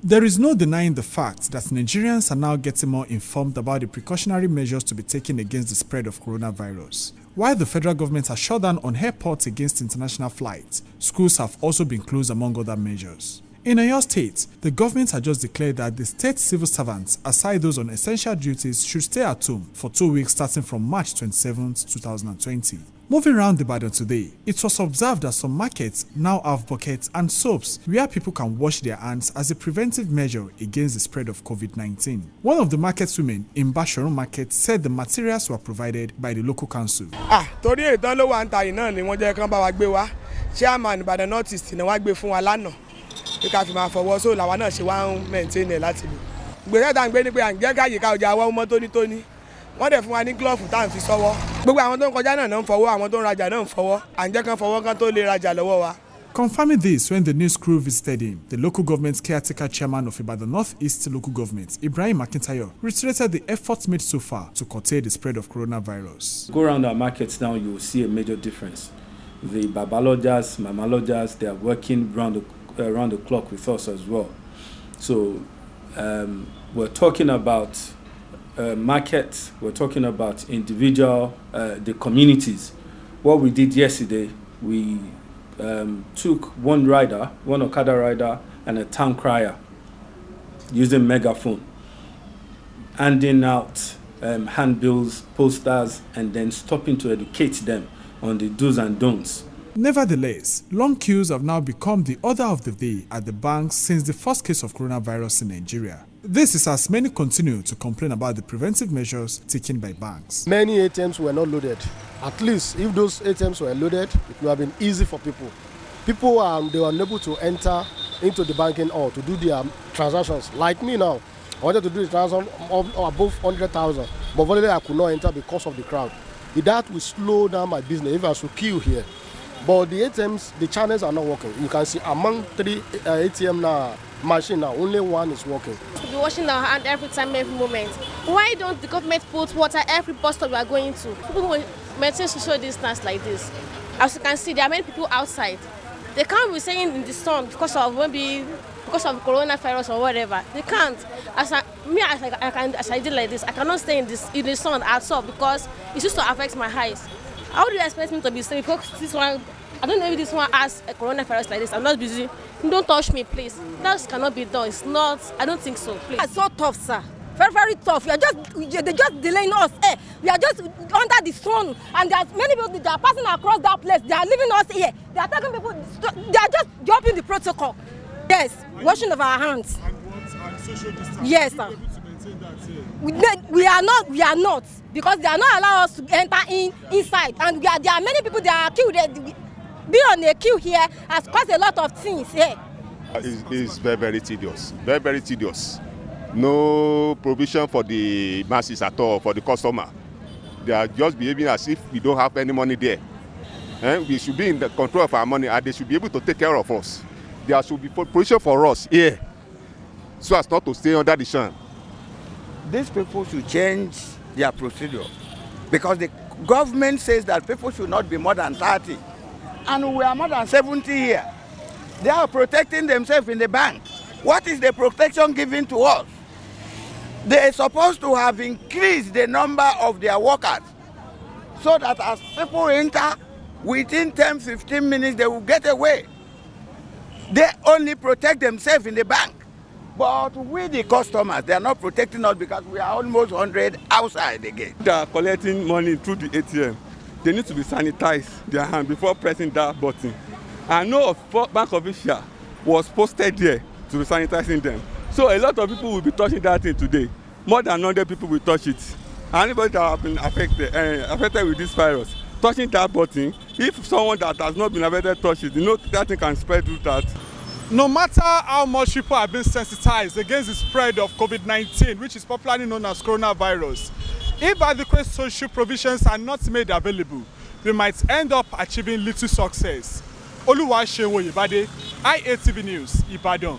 There is no denying the fact that Nigerians are now getting more informed about the precautionary measures to be taken against the spread of coronavirus. While the federal government has shut down on airports against international flights, schools have also been closed among other measures. In Oyo State, the government has just declared that the state civil servants, aside those on essential duties, should stay at home for 2 weeks starting from March 27, 2020. Moving around Ibadan today, it was observed that some markets now have buckets and soaps where people can wash their hands as a preventive measure against the spread of COVID-19. One of the market women in Basharun Market said the materials were provided by the local council. Torí ìdán ló wà ń ta yìí náà ni wọ́n jẹ́ kán bá wa gbé wá. Chairman Ìbàdàn North East ni wọ́n gbé fún wa lánàá. Bí ká fi máa fọwọ́ sóò làwa náà ṣe wá ń maintain ẹ̀ láti lò. Gbèsè tá à ń gbé ni pé à ń jẹ́ káyìíká ọjà wa mọ́ tónítóní. Wọ́n dẹ̀ fún wa ní glove tá à ń fi sọ́wọ́. Gbogbo àwọn tó ń kọjá náà ń fọwọ́, àwọn tó ń rajà náà ń fọwọ́. À ń jẹ́ kán fọwọ́ kán tó lè rajà lọ́wọ́ wa. Confirming this when the news crew visited him, the local government caretaker chairman of Ibadan North East local government, Ibrahim Akintayo, reiterated the efforts made so far to curtail the spread of coronavirus. Go around our markets now, you will see a major difference. The babalojas, mamalojas, they are working round the clock with us as well. So we're talking about markets, we're talking about individual, the communities. What we did yesterday, we took one Okada rider and a town crier using megaphone, handing out handbills, posters, and then stopping to educate them on the do's and don'ts. Nevertheless, long queues have now become the order of the day at the banks since the first case of coronavirus in Nigeria. This is as many continue to complain about the preventive measures taken by banks. Many ATMs were not loaded. At least if those ATMs were loaded, it would have been easy for people. People they were unable to enter into the banking hall to do their transactions. Like me now, I wanted to do the transaction above 100,000, but voluntarily I could not enter because of the crowd. That will slow down my business if I should queue here. But the ATMs, the channels are not working. You can see among 3 ATM now, machine now, only one is working. We'll be washing our hands every time, every moment. Why don't the government put water every bus stop we are going to? People will maintain social distance like this. As you can see, there are many people outside. They can't be staying in the sun because of coronavirus or whatever. They can't. As I did like this, I cannot stay in the sun at all because it used to affect my eyes. How do you expect me to be staying? Because this one, I don't know if this one has a coronavirus like this. I'm not busy. Don't touch me, please. That cannot be done. It's not. I don't think so. Please. It's so tough, sir. Very, very tough. They're just delaying us. We are just under the sun, and there's many people that are passing across that place. They are leaving us here. They are taking people. They are just jumping the protocol. Yes, washing of our hands. And social distance. Yes, sir. We are not because they are not allowing us to enter inside, and there are many people that are queued. Be on a queue here has caused a lot of things here. It's very, very tedious. Very, very tedious. No provision for the masses at all, for the customer. They are just behaving as if we don't have any money there. And we should be in the control of our money, and they should be able to take care of us. There should be provision for us here, so as not to stay under the sun. These people should change their procedure because the government says that people should not be more than 30. And we are more than 70 here. They are protecting themselves in the bank. What is the protection given to us? They are supposed to have increased the number of their workers so that as people enter, within 10-15 minutes, they will get away. They only protect themselves in the bank. But we, the customers, they are not protecting us because we are almost 100 outside again. They are collecting money through the ATM. They need to be sanitized their hand before pressing that button. I know a bank official was posted there to be sanitizing them. So a lot of people will be touching that thing today. More than 100 people will touch it. Anybody that have been affected with this virus, touching that button, if someone that has not been affected touches it, you know that thing can spread through that. No matter how much people have been sensitized against the spread of COVID-19, which is popularly known as coronavirus, if adequate social provisions are not made available, we might end up achieving little success. Oluwaseun Oyebade, IATV News, Ibadan.